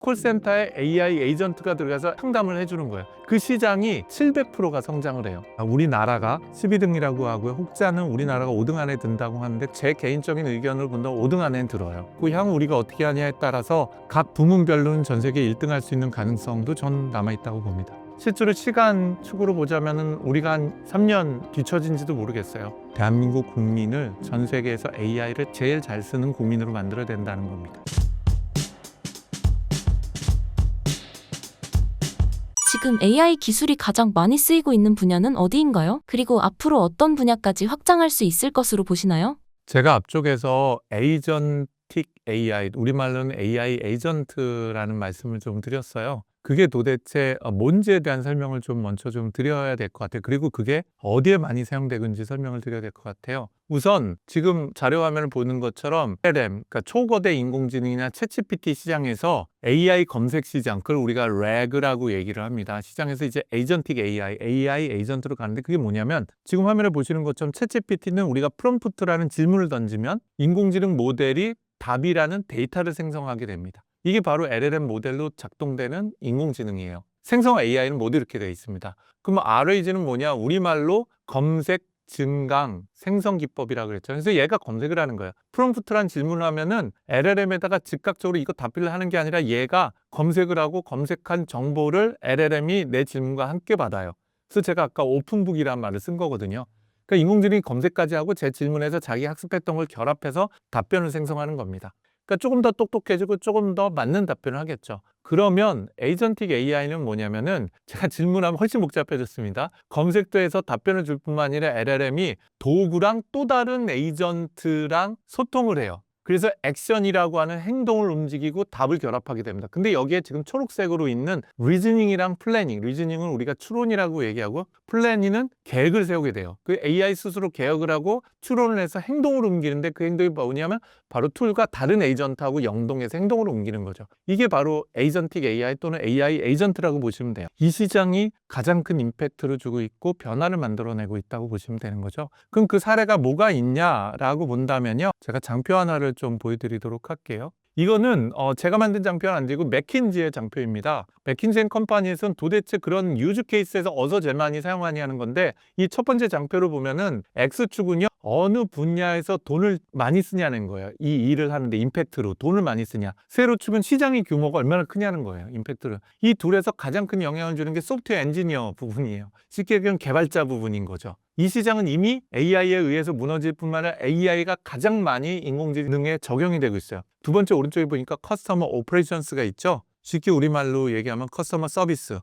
콜센터에 AI 에이전트가 들어가서 상담을 해주는 거예요. 그 시장이 700%가 성장을 해요. 우리나라가 12등이라고 하고요. 혹자는 우리나라가 5등 안에 든다고 하는데 제 개인적인 의견을 본다면 5등 안에 들어요. 그 향후 우리가 어떻게 하냐에 따라서 각 부문별로는 전 세계 1등 할 수 있는 가능성도 전 남아있다고 봅니다. 실제로 시간축으로 보자면 우리가 한 3년 뒤처진지도 모르겠어요. 대한민국 국민을 전 세계에서 AI를 제일 잘 쓰는 국민으로 만들어야 된다는 겁니다. 지금 AI 기술이 가장 많이 쓰이고 있는 분야는 어디인가요? 그리고 앞으로 어떤 분야까지 확장할 수 있을 것으로 보시나요? 제가 앞쪽에서 에이전틱 AI, 우리말로는 AI 에이전트라는 말씀을 좀 드렸어요. 그게 도대체 뭔지에 대한 설명을 좀 먼저 좀 드려야 될 것 같아요. 그리고 그게 어디에 많이 사용되는지 설명을 드려야 될 것 같아요. 우선 지금 자료 화면을 보는 것처럼 LLM, 그러니까 초거대 인공지능이나 챗GPT 시장에서 AI 검색 시장, 그걸 우리가 RAG라고 얘기를 합니다. 시장에서 이제 에이전틱 AI 에이전트로 가는데 그게 뭐냐면 지금 화면에 보시는 것처럼 챗GPT는 우리가 프롬프트라는 질문을 던지면 인공지능 모델이 답이라는 데이터를 생성하게 됩니다. 이게 바로 LLM 모델로 작동되는 인공지능이에요. 생성 AI는 모두 이렇게 되어 있습니다. 그럼 RAG는 뭐냐? 우리말로 검색, 증강, 생성 기법이라고 그랬죠. 그래서 얘가 검색을 하는 거예요. 프롬프트란 질문을 하면은 LLM에다가 즉각적으로 이거 답변을 하는 게 아니라 얘가 검색을 하고 검색한 정보를 LLM이 내 질문과 함께 받아요. 그래서 제가 아까 오픈북이라는 말을 쓴 거거든요. 그러니까 인공지능이 검색까지 하고 제 질문에서 자기 학습했던 걸 결합해서 답변을 생성하는 겁니다. 그러니까 조금 더 똑똑해지고 조금 더 맞는 답변을 하겠죠. 그러면 에이전틱 AI는 뭐냐면은 제가 질문하면 훨씬 복잡해졌습니다. 검색도 해서 답변을 줄 뿐만 아니라 LLM이 도구랑 또 다른 에이전트랑 소통을 해요. 그래서 액션이라고 하는 행동을 움직이고 답을 결합하게 됩니다. 근데 여기에 지금 초록색으로 있는 리즈닝이랑 플래닝, 리즈닝은 우리가 추론이라고 얘기하고 플래닝은 계획을 세우게 돼요. 그 AI 스스로 계획을 하고 추론을 해서 행동을 옮기는데 그 행동이 뭐냐면 바로 툴과 다른 에이전트하고 연동해서 행동을 옮기는 거죠. 이게 바로 에이전틱 AI 또는 AI 에이전트라고 보시면 돼요. 이 시장이 가장 큰 임팩트를 주고 있고 변화를 만들어내고 있다고 보시면 되는 거죠. 그럼 그 사례가 뭐가 있냐라고 본다면요. 제가 장표 하나를 좀 보여드리도록 할게요. 이거는 제가 만든 장표는 아니고 맥킨지의 장표입니다. 맥킨지 앤 컴퍼니에서는 도대체 그런 유즈 케이스에서 어디서 제일 많이 사용하냐는 건데 이 첫 번째 장표를 보면은 X축은요. 어느 분야에서 돈을 많이 쓰냐는 거예요. 이 일을 하는데 임팩트로 돈을 많이 쓰냐. 세로축은 시장의 규모가 얼마나 크냐는 거예요. 임팩트를. 이 둘에서 가장 큰 영향을 주는 게 소프트웨어 엔지니어 부분이에요. 쉽게 얘기하면 개발자 부분인 거죠. 이 시장은 이미 AI에 의해서 무너질 뿐만 아니라 AI가 가장 많이 인공지능에 적용이 되고 있어요. 두 번째 오른쪽에 보니까 커스터머 오퍼레이션스가 있죠. 쉽게 우리말로 얘기하면 커스터머 서비스,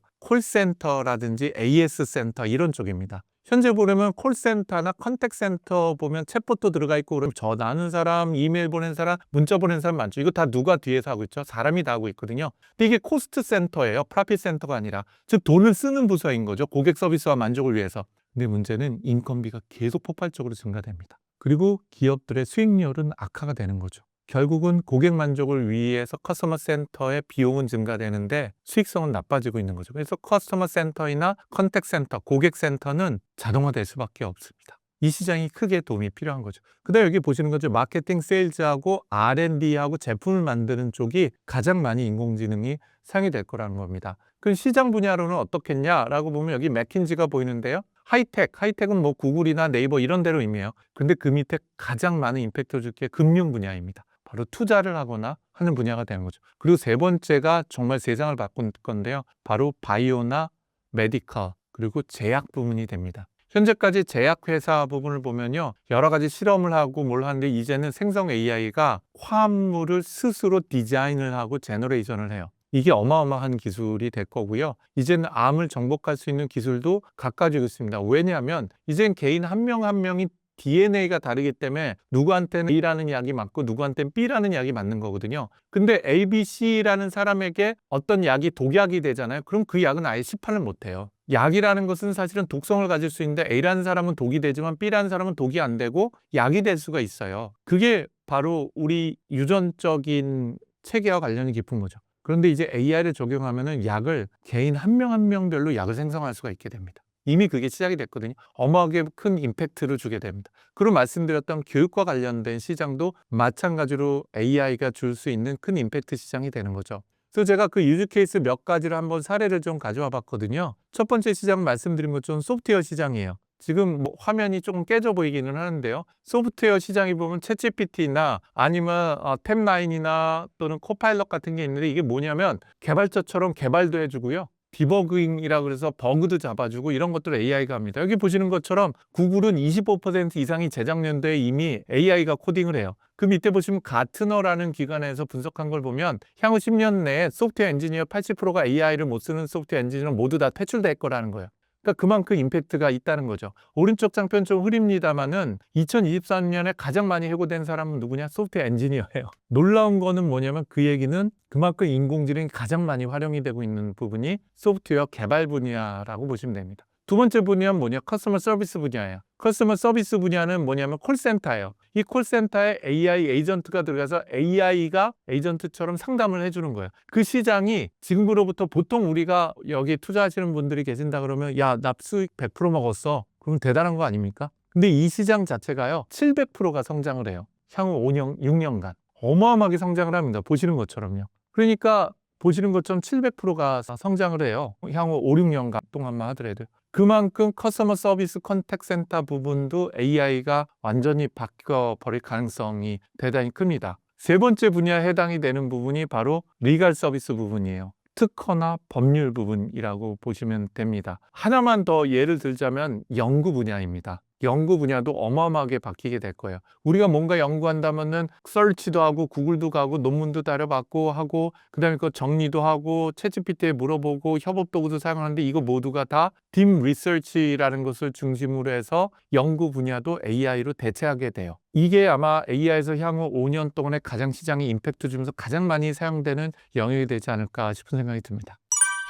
콜센터라든지 AS 센터 이런 쪽입니다. 현재 보려면 콜센터나 컨택센터 보면 챗봇도 들어가 있고 그러면 전화하는 사람, 이메일 보낸 사람, 문자 보낸 사람 많죠. 이거 다 누가 뒤에서 하고 있죠? 사람이 다 하고 있거든요. 근데 이게 코스트 센터예요. 프라핏 센터가 아니라. 즉 돈을 쓰는 부서인 거죠. 고객 서비스와 만족을 위해서. 근데 문제는 인건비가 계속 폭발적으로 증가됩니다. 그리고 기업들의 수익률은 악화가 되는 거죠. 결국은 고객 만족을 위해서 커스터머 센터의 비용은 증가되는데 수익성은 나빠지고 있는 거죠. 그래서 커스터머 센터이나 컨택 센터, 고객 센터는 자동화될 수밖에 없습니다. 이 시장이 크게 도움이 필요한 거죠. 그다음에 여기 보시는 거죠. 마케팅, 세일즈하고 R&D하고 제품을 만드는 쪽이 가장 많이 인공지능이 사용이 될 거라는 겁니다. 그럼 시장 분야로는 어떻겠냐라고 보면 여기 맥킨지가 보이는데요. 하이텍은 뭐 구글이나 네이버 이런 데로 의미해요. 근데 그 밑에 가장 많은 임팩트를 줄 게 금융 분야입니다. 바로 투자를 하거나 하는 분야가 되는 거죠. 그리고 세 번째가 정말 세상을 바꾼 건데요. 바로 바이오나 메디컬 그리고 제약 부문이 됩니다. 현재까지 제약회사 부분을 보면요. 여러 가지 실험을 하고 뭘 하는데 이제는 생성 AI가 화합물을 스스로 디자인을 하고 제너레이션을 해요. 이게 어마어마한 기술이 될 거고요. 이제는 암을 정복할 수 있는 기술도 갖가지고 있습니다. 왜냐하면 이젠 개인 한 명 한 명이 DNA가 다르기 때문에 누구한테는 A라는 약이 맞고 누구한테는 B라는 약이 맞는 거거든요. 근데 A, B, C라는 사람에게 어떤 약이 독약이 되잖아요. 그럼 그 약은 아예 시판을 못 해요. 약이라는 것은 사실은 독성을 가질 수 있는데 A라는 사람은 독이 되지만 B라는 사람은 독이 안 되고 약이 될 수가 있어요. 그게 바로 우리 유전적인 체계와 관련이 깊은 거죠. 그런데 이제 AI를 적용하면은 약을 개인 한 명 한 명별로 약을 생성할 수가 있게 됩니다. 이미 그게 시작이 됐거든요. 어마어마하게 큰 임팩트를 주게 됩니다. 그리고 말씀드렸던 교육과 관련된 시장도 마찬가지로 AI가 줄 수 있는 큰 임팩트 시장이 되는 거죠. 그래서 제가 그 유즈 케이스 몇 가지를 한번 사례를 좀 가져와 봤거든요. 첫 번째 시장은 말씀드린 것처럼 소프트웨어 시장이에요. 지금 뭐 화면이 조금 깨져 보이기는 하는데요. 소프트웨어 시장이 보면 챗GPT나 아니면 탭9이나 또는 코파일럿 같은 게 있는데 이게 뭐냐면 개발자처럼 개발도 해주고요. 디버깅이라 그래서 버그도 잡아주고 이런 것들을 AI가 합니다. 여기 보시는 것처럼 구글은 25% 이상이 재작년도에 이미 AI가 코딩을 해요. 그 밑에 보시면 가트너라는 기관에서 분석한 걸 보면 향후 10년 내에 소프트웨어 엔지니어 80%가 AI를 못 쓰는 소프트웨어 엔지니어 모두 다 퇴출될 거라는 거예요. 그러니까 그만큼 임팩트가 있다는 거죠. 오른쪽 장편 좀 흐립니다만은 2023년에 가장 많이 해고된 사람은 누구냐? 소프트웨어 엔지니어예요. 놀라운 거는 뭐냐면 그 얘기는 그만큼 인공지능이 가장 많이 활용이 되고 있는 부분이 소프트웨어 개발 분야라고 보시면 됩니다. 두 번째 분야는 뭐냐? 커스터머 서비스 분야예요. 커스터머 서비스 분야는 뭐냐면 콜센터예요. 이 콜센터에 AI 에이전트가 들어가서 AI가 에이전트처럼 상담을 해주는 거예요. 그 시장이 지금으로부터 보통 우리가 여기 투자하시는 분들이 계신다 그러면 야, 나 수익 100% 먹었어. 그럼 대단한 거 아닙니까? 근데 이 시장 자체가요, 700%가 성장을 해요. 향후 5년, 6년간. 어마어마하게 성장을 합니다. 보시는 것처럼요. 그러니까 보시는 것처럼 700%가 성장을 해요. 향후 5, 6년간 동안만 하더라도. 그만큼 커스터머 서비스 컨택 센터 부분도 AI가 완전히 바뀌어버릴 가능성이 대단히 큽니다. 세 번째 분야에 해당이 되는 부분이 바로 리갈 서비스 부분이에요. 특허나 법률 부분이라고 보시면 됩니다. 하나만 더 예를 들자면 연구 분야입니다. 연구 분야도 어마어마하게 바뀌게 될 거예요. 우리가 뭔가 연구한다면은 서치도 하고 구글도 가고 논문도 다려받고 하고 그다음에 그 정리도 하고 챗GPT에 물어보고 협업 도구도 사용하는데 이거 모두가 다 딥 리서치라는 것을 중심으로 해서 연구 분야도 AI로 대체하게 돼요. 이게 아마 AI에서 향후 5년 동안에 가장 시장에 임팩트 주면서 가장 많이 사용되는 영역이 되지 않을까 싶은 생각이 듭니다.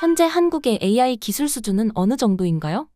현재 한국의 AI 기술 수준은 어느 정도인가요?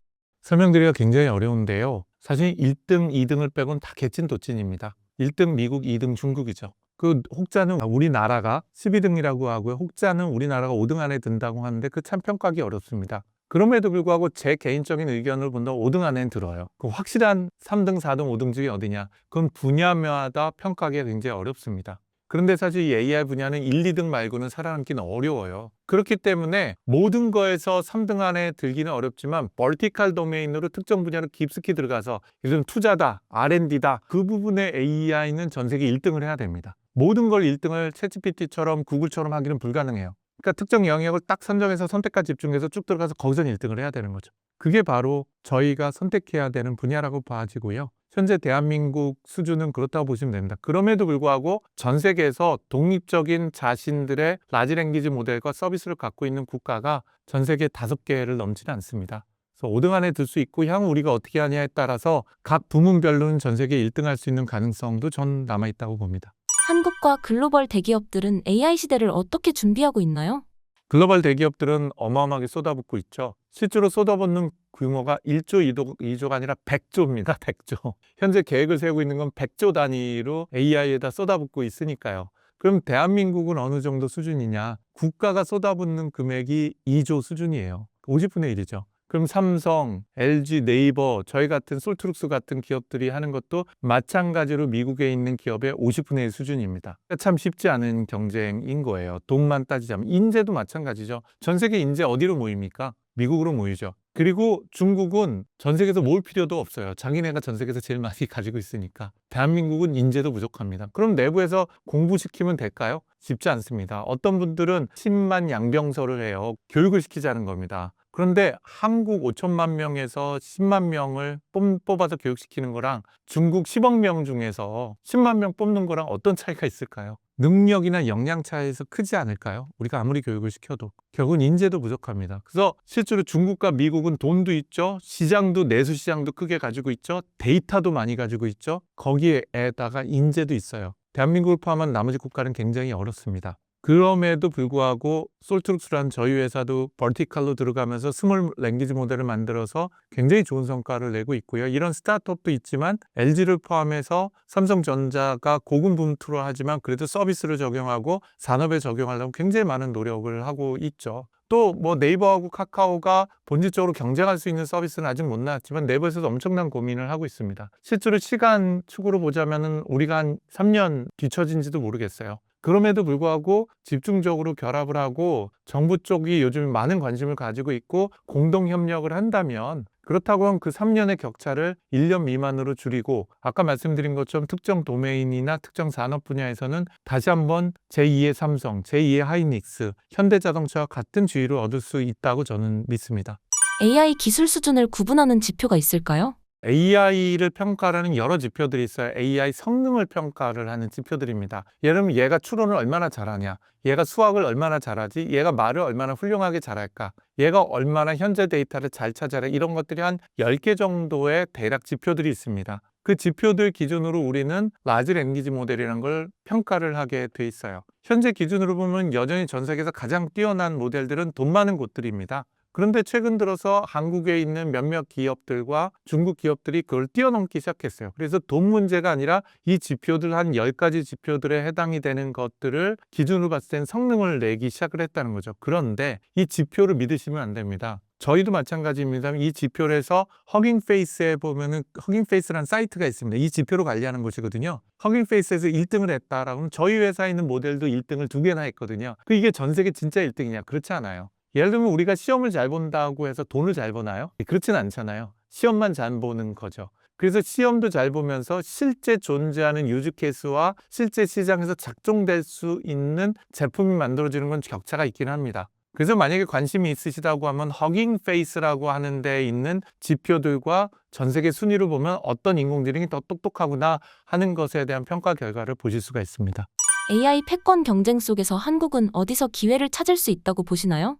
설명드리기가 굉장히 어려운데요. 사실 1등, 2등을 빼고는 다 개찐도찐입니다. 1등 미국, 2등 중국이죠. 그 혹자는 우리나라가 12등이라고 하고요. 혹자는 우리나라가 5등 안에 든다고 하는데 그 참 평가하기 어렵습니다. 그럼에도 불구하고 제 개인적인 의견을 본다면 5등 안에는 들어요. 그 확실한 3등, 4등, 5등 중에 어디냐? 그건 분야마다 평가하기가 굉장히 어렵습니다. 그런데 사실 이 AI 분야는 1, 2등 말고는 살아남기는 어려워요. 그렇기 때문에 모든 거에서 3등 안에 들기는 어렵지만 벌티컬 도메인으로 특정 분야로 깊숙이 들어가서 요즘 투자다, R&D다 그 부분에 AI는 전 세계 1등을 해야 됩니다. 모든 걸 1등을 챗GPT처럼 구글처럼 하기는 불가능해요. 그러니까 특정 영역을 딱 선정해서 선택과 집중해서 쭉 들어가서 거기서 1등을 해야 되는 거죠. 그게 바로 저희가 선택해야 되는 분야라고 봐지고요. 현재 대한민국 수준은 그렇다고 보시면 됩니다. 그럼에도 불구하고 전 세계에서 독립적인 자신들의 라지 랭귀지 모델과 서비스를 갖고 있는 국가가 전 세계 5개를 넘지는 않습니다. 그래서 5등 안에 들 수 있고 향후 우리가 어떻게 하냐에 따라서 각 부문별로는 전 세계 1등 할 수 있는 가능성도 전 남아있다고 봅니다. 한국과 글로벌 대기업들은 AI 시대를 어떻게 준비하고 있나요? 글로벌 대기업들은 어마어마하게 쏟아붓고 있죠. 실제로 쏟아붓는 규모가 1조, 2조가 아니라 100조입니다. 100조. 현재 계획을 세우고 있는 건 100조 단위로 AI에다 쏟아붓고 있으니까요. 그럼 대한민국은 어느 정도 수준이냐? 국가가 쏟아붓는 금액이 2조 수준이에요. 50분의 1이죠. 그럼 삼성, LG, 네이버, 저희 같은 솔트룩스 같은 기업들이 하는 것도 마찬가지로 미국에 있는 기업의 50분의 1 수준입니다. 참 쉽지 않은 경쟁인 거예요. 돈만 따지자면. 인재도 마찬가지죠. 전 세계 인재 어디로 모입니까? 미국으로 모이죠. 그리고 중국은 전 세계에서 모을 필요도 없어요. 자기네가 전 세계에서 제일 많이 가지고 있으니까. 대한민국은 인재도 부족합니다. 그럼 내부에서 공부시키면 될까요? 쉽지 않습니다. 어떤 분들은 10만 양병설을 해요. 교육을 시키자는 겁니다. 그런데 한국 5천만 명에서 10만 명을 뽑아서 교육시키는 거랑 중국 10억 명 중에서 10만 명 뽑는 거랑 어떤 차이가 있을까요? 능력이나 역량 차이에서 크지 않을까요? 우리가 아무리 교육을 시켜도 결국은 인재도 부족합니다. 그래서 실제로 중국과 미국은 돈도 있죠. 시장도 내수 시장도 크게 가지고 있죠. 데이터도 많이 가지고 있죠. 거기에다가 인재도 있어요. 대한민국을 포함한 나머지 국가는 굉장히 어렵습니다. 그럼에도 불구하고 솔트룩스라는 저희 회사도 벌티컬로 들어가면서 스몰 랭귀지 모델을 만들어서 굉장히 좋은 성과를 내고 있고요. 이런 스타트업도 있지만 LG를 포함해서 삼성전자가 고군분투를 하지만 그래도 서비스를 적용하고 산업에 적용하려고 굉장히 많은 노력을 하고 있죠. 또 뭐 네이버하고 카카오가 본질적으로 경쟁할 수 있는 서비스는 아직 못 나왔지만 내부에서도 엄청난 고민을 하고 있습니다. 실제로 시간 축으로 보자면은 우리가 한 3년 뒤처진지도 모르겠어요. 그럼에도 불구하고 집중적으로 결합을 하고 정부 쪽이 요즘 많은 관심을 가지고 있고 공동 협력을 한다면 그렇다고 하면 그 3년의 격차를 1년 미만으로 줄이고 아까 말씀드린 것처럼 특정 도메인이나 특정 산업 분야에서는 다시 한번 제2의 삼성, 제2의 하이닉스, 현대자동차와 같은 지위를 얻을 수 있다고 저는 믿습니다. AI 기술 수준을 구분하는 지표가 있을까요? AI를 평가하는 여러 지표들이 있어요. AI 성능을 평가를 하는 지표들입니다. 예를 들면 얘가 추론을 얼마나 잘하냐, 얘가 수학을 얼마나 잘하지, 얘가 말을 얼마나 훌륭하게 잘할까, 얘가 얼마나 현재 데이터를 잘 찾아라, 이런 것들이 한 10개 정도의 대략 지표들이 있습니다. 그 지표들 기준으로 우리는 라지 랭귀지 모델이라는 걸 평가를 하게 돼 있어요. 현재 기준으로 보면 여전히 전 세계에서 가장 뛰어난 모델들은 돈 많은 곳들입니다. 그런데 최근 들어서 한국에 있는 몇몇 기업들과 중국 기업들이 그걸 뛰어넘기 시작했어요. 그래서 돈 문제가 아니라 이 지표들 한 10가지 지표들에 해당이 되는 것들을 기준으로 봤을 땐 성능을 내기 시작을 했다는 거죠. 그런데 이 지표를 믿으시면 안 됩니다. 저희도 마찬가지입니다. 이 지표를 해서 허깅페이스에 보면은 허깅페이스라는 사이트가 있습니다. 이 지표로 관리하는 곳이거든요. 허깅페이스에서 1등을 했다라고 하면 저희 회사에 있는 모델도 1등을 2개나 했거든요. 이게 전 세계 진짜 1등이냐? 그렇지 않아요. 예를 들면 우리가 시험을 잘 본다고 해서 돈을 잘 버나요? 그렇진 않잖아요. 시험만 잘 보는 거죠. 그래서 시험도 잘 보면서 실제 존재하는 유즈 케이스와 실제 시장에서 작동될 수 있는 제품이 만들어지는 건 격차가 있긴 합니다. 그래서 만약에 관심이 있으시다고 하면 허깅페이스라고 하는 데 있는 지표들과 전 세계 순위를 보면 어떤 인공지능이 더 똑똑하구나 하는 것에 대한 평가 결과를 보실 수가 있습니다. AI 패권 경쟁 속에서 한국은 어디서 기회를 찾을 수 있다고 보시나요?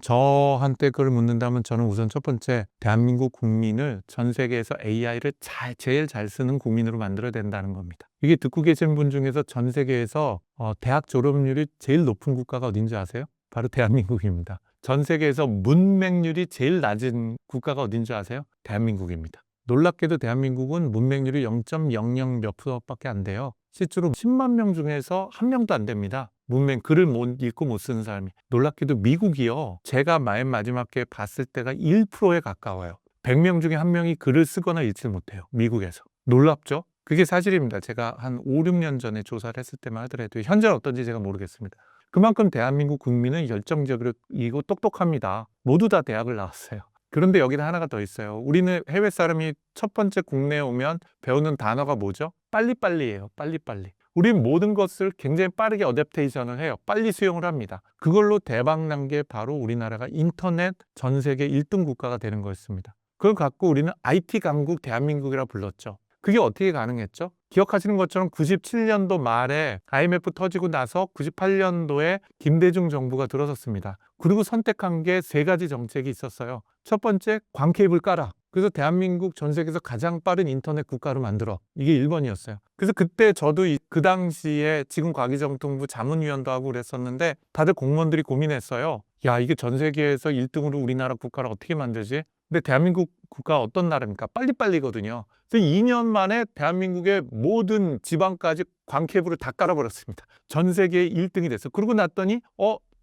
저한테 그걸 묻는다면 저는 우선 첫 번째 대한민국 국민을 전 세계에서 AI를 제일 잘 쓰는 국민으로 만들어야 된다는 겁니다. 이게 듣고 계신 분 중에서 전 세계에서 대학 졸업률이 제일 높은 국가가 어딘지 아세요? 바로 대한민국입니다. 전 세계에서 문맹률이 제일 낮은 국가가 어딘지 아세요? 대한민국입니다. 놀랍게도 대한민국은 문맹률이 0.00 몇 %밖에 안 돼요. 실제로 10만 명 중에서 한 명도 안 됩니다. 문맹, 글을 못 읽고 못 쓰는 사람이. 놀랍게도 미국이요. 제가 맨 마지막에 봤을 때가 1%에 가까워요. 100명 중에 한 명이 글을 쓰거나 읽지 못해요. 미국에서. 놀랍죠? 그게 사실입니다. 제가 한 5, 6년 전에 조사를 했을 때만 하더라도 현재는 어떤지 제가 모르겠습니다. 그만큼 대한민국 국민은 열정적이고 똑똑합니다. 모두 다 대학을 나왔어요. 그런데 여기다 하나가 더 있어요. 우리는 해외 사람이 첫 번째 국내에 오면 배우는 단어가 뭐죠? 빨리빨리예요. 빨리빨리. 우리는 모든 것을 굉장히 빠르게 어댑테이션을 해요. 빨리 수용을 합니다. 그걸로 대박난 게 바로 우리나라가 인터넷 전 세계 1등 국가가 되는 거였습니다. 그걸 갖고 우리는 IT 강국 대한민국이라 불렀죠. 그게 어떻게 가능했죠? 기억하시는 것처럼 97년도 말에 IMF 터지고 나서 98년도에 김대중 정부가 들어섰습니다. 그리고 선택한 게 3가지 정책이 있었어요. 첫 번째, 광케이블 깔아. 그래서 대한민국 전 세계에서 가장 빠른 인터넷 국가로 만들어. 이게 1번이었어요. 그래서 그때 저도 그 당시에 지금 과기정통부 자문위원도 하고 그랬었는데 다들 공무원들이 고민했어요. 야, 이게 전 세계에서 1등으로 우리나라 국가를 어떻게 만들지? 근데 대한민국 국가 어떤 나라입니까? 빨리빨리거든요. 그래서 2년 만에 대한민국의 모든 지방까지 광케이블을 다 깔아버렸습니다. 전 세계 1등이 됐어요. 그러고 났더니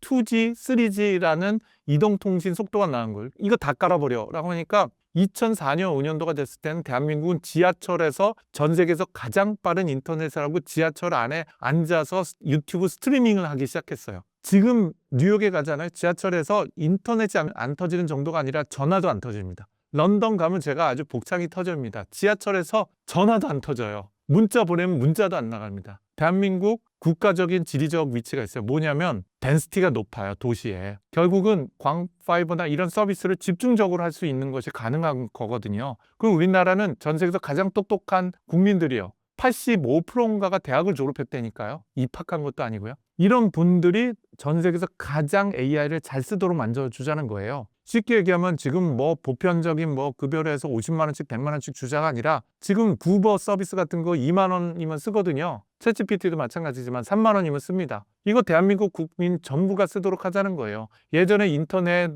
2G, 3G라는 이동통신 속도가 나온 거예요. 이거 다 깔아버려 라고 하니까 2004년, 5년도가 됐을 때는 대한민국은 지하철에서 전 세계에서 가장 빠른 인터넷을 하고 지하철 안에 앉아서 유튜브 스트리밍을 하기 시작했어요. 지금 뉴욕에 가잖아요. 지하철에서 인터넷이 안 터지는 정도가 아니라 전화도 안 터집니다. 런던 가면 제가 아주 복창이 터집니다. 지하철에서 전화도 안 터져요. 문자 보내면 문자도 안 나갑니다. 대한민국 국가적인 지리적 위치가 있어요. 뭐냐면 덴시티가 높아요. 도시에. 결국은 광파이버나 이런 서비스를 집중적으로 할 수 있는 것이 가능한 거거든요. 그럼 우리나라는 전 세계에서 가장 똑똑한 국민들이요. 85%인가가 대학을 졸업했다니까요. 입학한 것도 아니고요. 이런 분들이 전 세계에서 가장 AI를 잘 쓰도록 만들어주자는 거예요. 쉽게 얘기하면 지금 보편적인 급여로 해서 50만 원씩 100만 원씩 주자가 아니라 지금 구버 서비스 같은 거 2만 원이면 쓰거든요. 챗GPT도 마찬가지지만 3만 원이면 씁니다. 이거 대한민국 국민 전부가 쓰도록 하자는 거예요. 예전에 인터넷,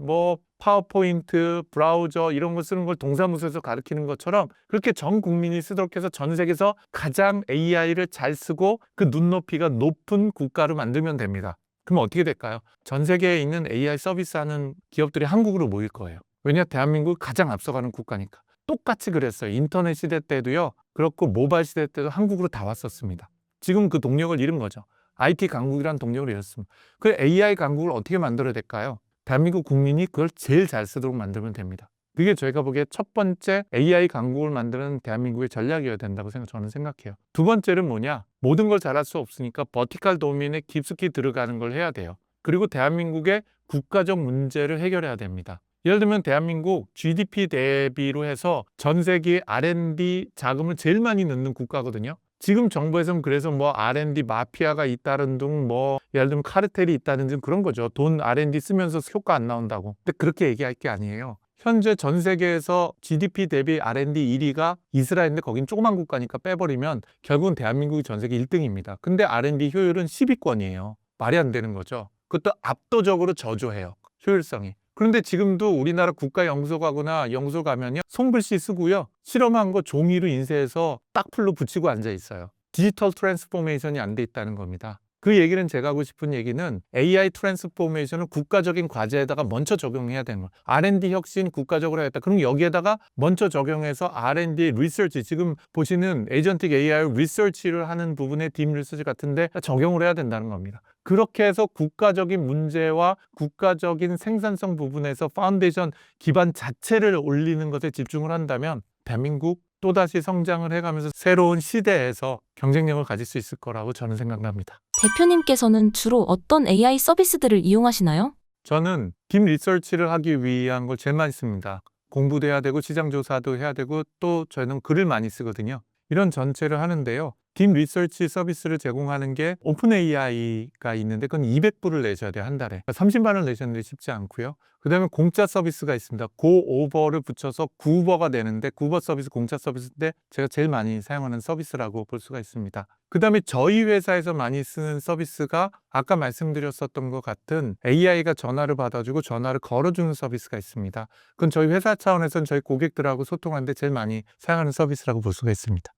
파워포인트, 브라우저 이런 거 쓰는 걸 동사무소에서 가르치는 것처럼 그렇게 전 국민이 쓰도록 해서 전 세계에서 가장 AI를 잘 쓰고 그 눈높이가 높은 국가로 만들면 됩니다. 그럼 어떻게 될까요? 전 세계에 있는 AI 서비스하는 기업들이 한국으로 모일 거예요. 왜냐? 대한민국 가장 앞서가는 국가니까. 똑같이 그랬어요. 인터넷 시대 때도요. 그렇고 모바일 시대 때도 한국으로 다 왔었습니다. 지금 그 동력을 잃은 거죠. IT 강국이란 동력을 잃었습니다. 그 AI 강국을 어떻게 만들어야 될까요? 대한민국 국민이 그걸 제일 잘 쓰도록 만들면 됩니다. 그게 저희가 보기에 첫 번째 AI 강국을 만드는 대한민국의 전략이어야 된다고 저는 생각해요. 두 번째는 뭐냐? 모든 걸 잘할 수 없으니까 버티컬 도메인에 깊숙이 들어가는 걸 해야 돼요. 그리고 대한민국의 국가적 문제를 해결해야 됩니다. 예를 들면 대한민국 GDP 대비로 해서 전 세계 R&D 자금을 제일 많이 넣는 국가거든요. 지금 정부에서는 그래서 뭐 R&D 마피아가 있다는 등 뭐 예를 들면 카르텔이 있다는 등 그런 거죠. 돈 R&D 쓰면서 효과 안 나온다고. 근데 그렇게 얘기할 게 아니에요. 현재 전 세계에서 GDP 대비 R&D 1위가 이스라엘인데 거긴 조그만 국가니까 빼버리면 결국은 대한민국이 전 세계 1등입니다. 근데 R&D 효율은 10위권이에요. 말이 안 되는 거죠. 그것도 압도적으로 저조해요. 효율성이. 그런데 지금도 우리나라 국가연구소 가면요. 손글씨 쓰고요. 실험한 거 종이로 인쇄해서 딱풀로 붙이고 앉아 있어요. 디지털 트랜스포메이션이 안 돼 있다는 겁니다. 그 얘기는 제가 하고 싶은 얘기는 AI 트랜스포메이션을 국가적인 과제에다가 먼저 적용해야 되는 거예요. R&D 혁신 국가적으로 해야겠다. 그럼 여기에다가 먼저 적용해서 R&D 리서치, 지금 보시는 에이전틱 AI 리서치를 하는 부분에 딥 리서치 같은데 적용을 해야 된다는 겁니다. 그렇게 해서 국가적인 문제와 국가적인 생산성 부분에서 파운데이션 기반 자체를 올리는 것에 집중을 한다면 대한민국 또다시 성장을 해가면서 새로운 시대에서 경쟁력을 가질 수 있을 거라고 저는 생각합니다. 대표님께서는 주로 어떤 AI 서비스들을 이용하시나요? 저는 딥 리서치를 하기 위한 걸 제일 많이 씁니다. 공부도 해야 되고 시장 조사도 해야 되고 또 저는 글을 많이 쓰거든요. 이런 전체를 하는데요. 딥 리서치 서비스를 제공하는 게 오픈 AI가 있는데 그건 200불을 내셔야 돼요. 한 달에. 30만 원 내셨는데 쉽지 않고요. 그 다음에 공짜 서비스가 있습니다. 고오버를 붙여서 구버가 되는데 구버 서비스 공짜 서비스인데 제가 제일 많이 사용하는 서비스라고 볼 수가 있습니다. 그 다음에 저희 회사에서 많이 쓰는 서비스가 아까 말씀드렸었던 것 같은 AI가 전화를 받아주고 전화를 걸어주는 서비스가 있습니다. 그건 저희 회사 차원에서는 저희 고객들하고 소통하는데 제일 많이 사용하는 서비스라고 볼 수가 있습니다.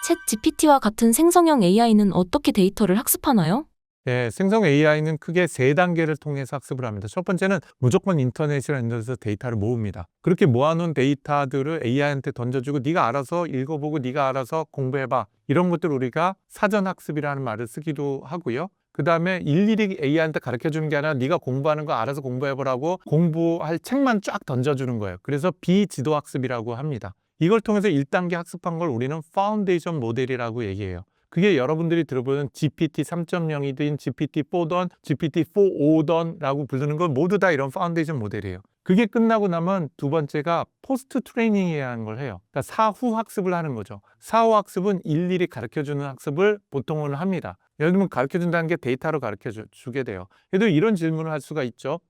챗 GPT와 같은 생성형 AI는 어떻게 데이터를 학습하나요? 네, 생성 AI는 크게 세 단계를 통해서 학습을 합니다. 첫 번째는 무조건 인터넷이나 이런 데서 데이터를 모읍니다. 그렇게 모아놓은 데이터들을 AI한테 던져주고 네가 알아서 읽어보고 네가 알아서 공부해봐. 이런 것들 우리가 사전학습이라는 말을 쓰기도 하고요. 그 다음에 일일이 AI한테 가르쳐주는 게 아니라 네가 공부하는 거 알아서 공부해보라고 공부할 책만 쫙 던져주는 거예요. 그래서 비지도학습이라고 합니다. 이걸 통해서 1단계 학습한 걸 우리는 파운데이션 모델이라고 얘기해요. 그게 여러분들이 들어보는 GPT 3.0이든 GPT-4든 GPT-4.5든 라고 부르는 건 모두 다 이런 파운데이션 모델이에요. 그게 끝나고 나면 두 번째가 포스트 트레이닝이라는 걸 해요. 그러니까 사후 학습을 하는 거죠. 사후 학습은 일일이 가르쳐주는 학습을 보통은 합니다. 예를 들면 가르쳐준다는 게 데이터로 가르쳐주게 돼요. 그래도 이런 질문을 할 수가 있죠.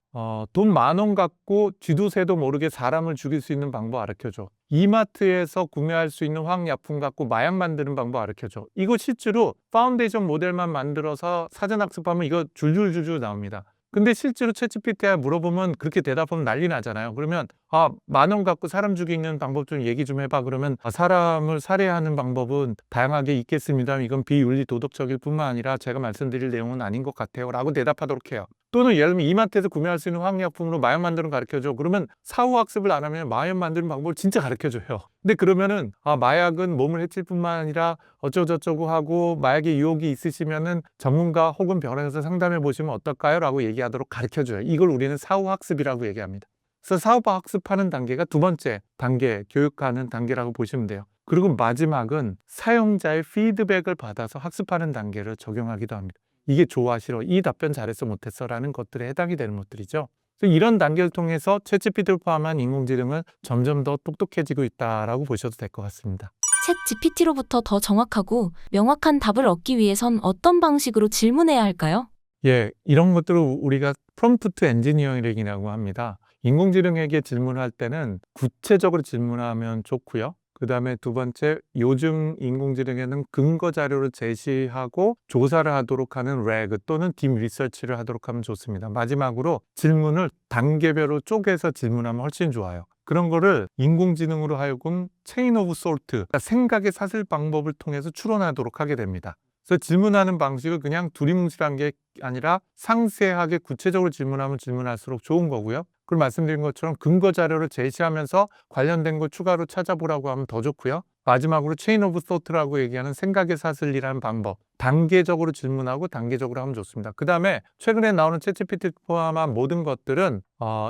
돈 10,000원 갖고 쥐도 새도 모르게 사람을 죽일 수 있는 방법 가르쳐줘. 이마트에서 구매할 수 있는 화학약품 갖고 마약 만드는 방법 가르쳐줘. 이거 실제로 파운데이션 모델만 만들어서 사전학습하면 이거 줄줄줄줄 나옵니다. 근데 실제로 챗GPT에 물어보면 그렇게 대답하면 난리 나잖아요. 그러면 10,000원 갖고 사람 죽이는 방법 좀 얘기 좀 해봐. 그러면 사람을 살해하는 방법은 다양하게 있겠습니다. 이건 비윤리 도덕적일 뿐만 아니라 제가 말씀드릴 내용은 아닌 것 같아요. 라고 대답하도록 해요. 또는 예를 들면 이마트에서 구매할 수 있는 화학약품으로 마약 만드는 거 가르쳐줘. 그러면 사후 학습을 안 하면 마약 만드는 방법을 진짜 가르쳐줘요. 근데 그러면은 마약은 몸을 해칠 뿐만 아니라 어쩌고저쩌고 하고 마약의 유혹이 있으시면은 전문가 혹은 병원에서 상담해 보시면 어떨까요? 라고 얘기하도록 가르쳐줘요. 이걸 우리는 사후 학습이라고 얘기합니다. 그래서 사후 학습하는 단계가 두 번째 단계, 교육하는 단계라고 보시면 돼요. 그리고 마지막은 사용자의 피드백을 받아서 학습하는 단계를 적용하기도 합니다. 이게 좋아 싫어, 이 답변 잘했어 못했어 라는 것들에 해당이 되는 것들이죠. 그래서 이런 단계를 통해서 챗GPT를 포함한 인공지능은 점점 더 똑똑해지고 있다라고 보셔도 될 것 같습니다. 챗 GPT로부터 더 정확하고 명확한 답을 얻기 위해선 어떤 방식으로 질문해야 할까요? 예, 이런 것들을 우리가 프롬프트 엔지니어링이라고 합니다. 인공지능에게 질문할 때는 구체적으로 질문하면 좋고요. 그 다음에 두 번째, 요즘 인공지능에는 근거 자료를 제시하고 조사를 하도록 하는 RAG 또는 딥 리서치를 하도록 하면 좋습니다. 마지막으로 질문을 단계별로 쪼개서 질문하면 훨씬 좋아요. 그런 거를 인공지능으로 하여금 체인 오브 솔트, 그러니까 생각의 사슬 방법을 통해서 추론하도록 하게 됩니다. 그래서 질문하는 방식을 그냥 두리뭉실한 게 아니라 상세하게 구체적으로 질문하면 질문할수록 좋은 거고요. 그걸 말씀드린 것처럼 근거 자료를 제시하면서 관련된 거 추가로 찾아보라고 하면 더 좋고요. 마지막으로 체인 오브 소트라고 얘기하는 생각의 사슬이라는 방법. 단계적으로 질문하고 단계적으로 하면 좋습니다. 그 다음에 최근에 나오는 챗GPT 포함한 모든 것들은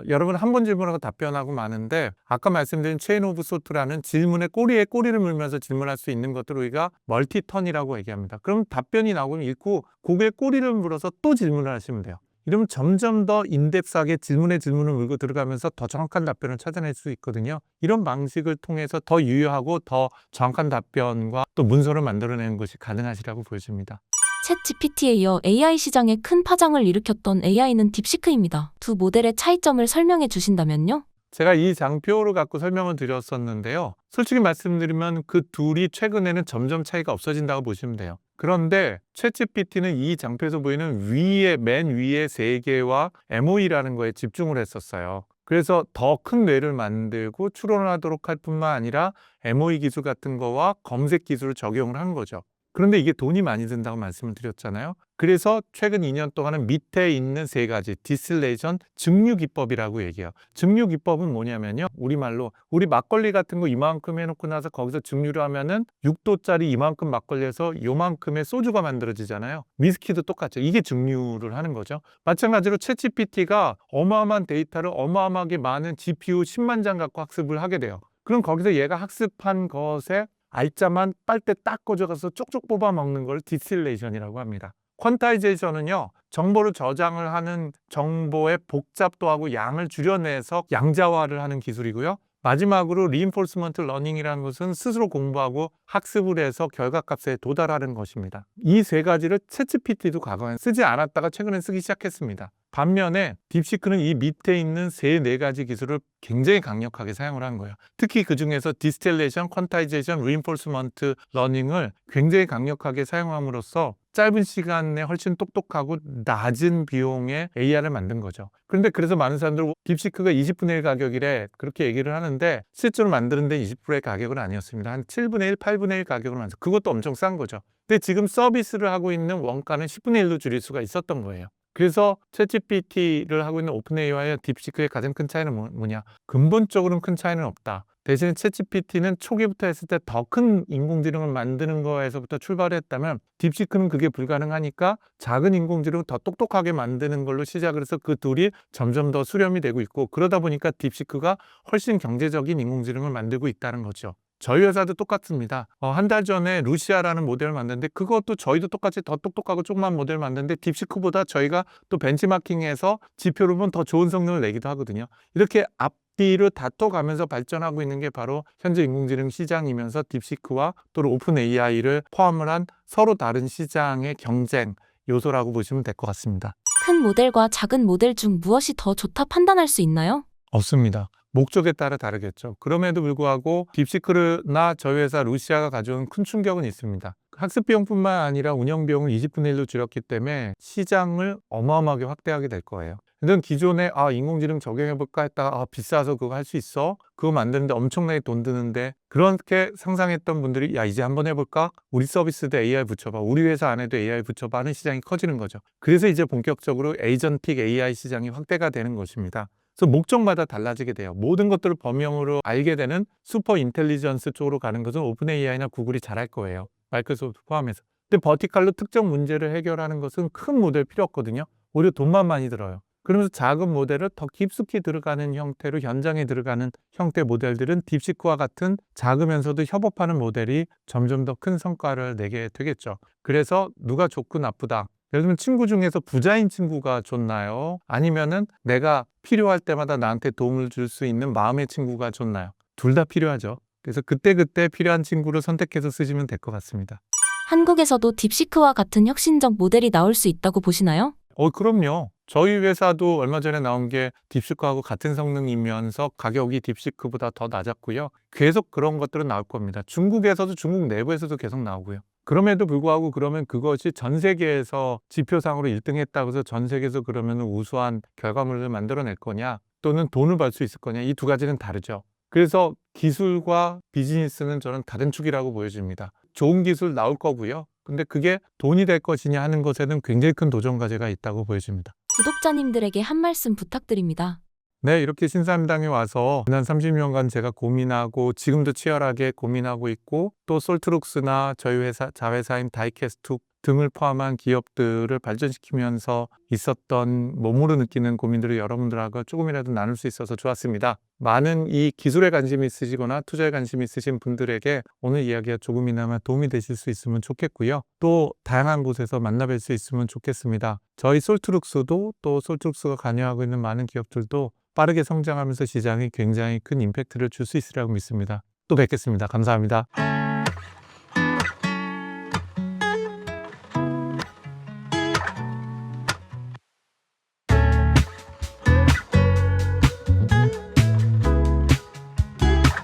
여러분 한 번 질문하고 답변하고 마는데 아까 말씀드린 체인 오브 소트라는 질문의 꼬리에 꼬리를 물면서 질문할 수 있는 것들을 우리가 멀티턴이라고 얘기합니다. 그럼 답변이 나오면 읽고 고개에 꼬리를 물어서 또 질문을 하시면 돼요. 이러면 점점 더 인덱스하게 질문에 질문을 물고 들어가면서 더 정확한 답변을 찾아낼 수 있거든요. 이런 방식을 통해서 더 유효하고 더 정확한 답변과 또 문서를 만들어내는 것이 가능하시라고 보여집니다. 챗 GPT에 이어 AI 시장에 큰 파장을 일으켰던 AI는 딥시크입니다. 두 모델의 차이점을 설명해 주신다면요? 제가 이 장표를 갖고 설명을 드렸었는데요. 솔직히 말씀드리면 그 둘이 최근에는 점점 차이가 없어진다고 보시면 돼요. 그런데 챗GPT는 이 장표에서 보이는 맨 위에 세 개와 MOE라는 거에 집중을 했었어요. 그래서 더 큰 뇌를 만들고 추론하도록 할 뿐만 아니라 MOE 기술 같은 거와 검색 기술을 적용을 한 거죠. 그런데 이게 돈이 많이 든다고 말씀을 드렸잖아요. 그래서 최근 2년 동안은 밑에 있는 세 가지 디스틸레이션 증류 기법이라고 얘기해요. 증류 기법은 뭐냐면요. 우리말로 우리 막걸리 같은 거 이만큼 해놓고 나서 거기서 증류를 하면은 6도짜리 이만큼 막걸리에서 요만큼의 소주가 만들어지잖아요. 위스키도 똑같죠. 이게 증류를 하는 거죠. 마찬가지로 챗GPT가 어마어마한 데이터를 어마어마하게 많은 GPU 10만 장 갖고 학습을 하게 돼요. 그럼 거기서 얘가 학습한 것에 알짜만 빨대 딱 꽂아가서 쪽쪽 뽑아 먹는 걸 디스틸레이션이라고 합니다. 퀀타이제이션은요, 정보를 저장을 하는 정보의 복잡도하고 양을 줄여내서 양자화를 하는 기술이고요. 마지막으로 리인포스먼트 러닝이라는 것은 스스로 공부하고 학습을 해서 결과값에 도달하는 것입니다. 이 세 가지를 챗GPT도 과거에 쓰지 않았다가 최근에 쓰기 시작했습니다. 반면에 딥시크는 이 밑에 있는 네 가지 기술을 굉장히 강력하게 사용을 한 거예요. 특히 그 중에서 디스틸레이션, 퀀타이제이션, 리인포스먼트 러닝을 굉장히 강력하게 사용함으로써 짧은 시간에 훨씬 똑똑하고 낮은 비용의 AI를 만든 거죠. 그런데 그래서 많은 사람들은 딥시크가 20분의 1 가격이래 그렇게 얘기를 하는데 실제로 만드는데 20%의 가격은 아니었습니다. 한 7분의 1, 8분의 1 가격으로 만들었어요. 그것도 엄청 싼 거죠. 근데 지금 서비스를 하고 있는 원가는 10분의 1로 줄일 수가 있었던 거예요. 그래서 챗GPT를 하고 있는 오픈AI와 딥시크의 가장 큰 차이는 뭐냐? 근본적으로는 큰 차이는 없다. 대신에 챗GPT는 초기부터 했을 때 더 큰 인공지능을 만드는 거에서부터 출발했다면 딥시크는 그게 불가능하니까 작은 인공지능을 더 똑똑하게 만드는 걸로 시작을 해서 그 둘이 점점 더 수렴이 되고 있고 그러다 보니까 딥시크가 훨씬 경제적인 인공지능을 만들고 있다는 거죠. 저희 회사도 똑같습니다. 한 달 전에 루시아라는 모델을 만드는데 그것도 저희도 똑같이 더 똑똑하고 조그만 모델을 만드는데 딥시크보다 저희가 또 벤치마킹해서 지표를 보면 더 좋은 성능을 내기도 하거든요. 이렇게 앞뒤를 다퉈가면서 발전하고 있는 게 바로 현재 인공지능 시장이면서 딥시크와 또 오픈 AI를 포함을 한 서로 다른 시장의 경쟁 요소라고 보시면 될 것 같습니다. 큰 모델과 작은 모델 중 무엇이 더 좋다 판단할 수 있나요? 없습니다. 목적에 따라 다르겠죠. 그럼에도 불구하고 딥시크나 저희 회사 루시아가 가져온 큰 충격은 있습니다. 학습 비용뿐만 아니라 운영 비용을 20분의 1로 줄였기 때문에 시장을 어마어마하게 확대하게 될 거예요. 근데 기존에 인공지능 적용해볼까 했다가 비싸서 그거 할 수 있어? 그거 만드는데 엄청나게 돈 드는데 그렇게 상상했던 분들이 야 이제 한번 해볼까? 우리 서비스도 AI 붙여봐. 우리 회사 안에도 AI 붙여봐 하는 시장이 커지는 거죠. 그래서 이제 본격적으로 에이전틱 AI 시장이 확대가 되는 것입니다. 그래서 목적마다 달라지게 돼요. 모든 것들을 범용으로 알게 되는 슈퍼 인텔리전스 쪽으로 가는 것은 오픈 AI나 구글이 잘할 거예요. 마이크로소프트 포함해서. 근데 버티컬로 특정 문제를 해결하는 것은 큰 모델 필요 없거든요. 오히려 돈만 많이 들어요. 그러면서 작은 모델을 더 깊숙이 들어가는 형태로 현장에 들어가는 형태 모델들은 딥시크와 같은 작으면서도 협업하는 모델이 점점 더 큰 성과를 내게 되겠죠. 그래서 누가 좋고 나쁘다. 예를 들면 친구 중에서 부자인 친구가 좋나요? 아니면은 내가 필요할 때마다 나한테 도움을 줄 수 있는 마음의 친구가 좋나요? 둘 다 필요하죠. 그래서 그때그때 필요한 친구를 선택해서 쓰시면 될 것 같습니다. 한국에서도 딥시크와 같은 혁신적 모델이 나올 수 있다고 보시나요? 그럼요. 저희 회사도 얼마 전에 나온 게 딥시크하고 같은 성능이면서 가격이 딥시크보다 더 낮았고요. 계속 그런 것들은 나올 겁니다. 중국에서도 중국 내부에서도 계속 나오고요. 그럼에도 불구하고 그러면 그것이 전 세계에서 지표상으로 1등 했다고 해서 전 세계에서 그러면 우수한 결과물을 만들어낼 거냐 또는 돈을 벌 수 있을 거냐 이 두 가지는 다르죠. 그래서 기술과 비즈니스는 저는 다른 축이라고 보여집니다. 좋은 기술 나올 거고요. 근데 그게 돈이 될 것이냐 하는 것에는 굉장히 큰 도전 과제가 있다고 보여집니다. 구독자님들에게 한 말씀 부탁드립니다. 네, 이렇게 신사임당에 와서 지난 30년간 제가 고민하고 지금도 치열하게 고민하고 있고 또 솔트룩스나 저희 회사 자회사인 다이캐스트 등을 포함한 기업들을 발전시키면서 있었던 몸으로 느끼는 고민들을 여러분들하고 조금이라도 나눌 수 있어서 좋았습니다. 많은 이 기술에 관심이 있으시거나 투자에 관심이 있으신 분들에게 오늘 이야기가 조금이나마 도움이 되실 수 있으면 좋겠고요. 또 다양한 곳에서 만나뵐 수 있으면 좋겠습니다. 저희 솔트룩스도 또 솔트룩스가 관여하고 있는 많은 기업들도 빠르게 성장하면서 시장에 굉장히 큰 임팩트를 줄 수 있으리라고 믿습니다. 또 뵙겠습니다. 감사합니다.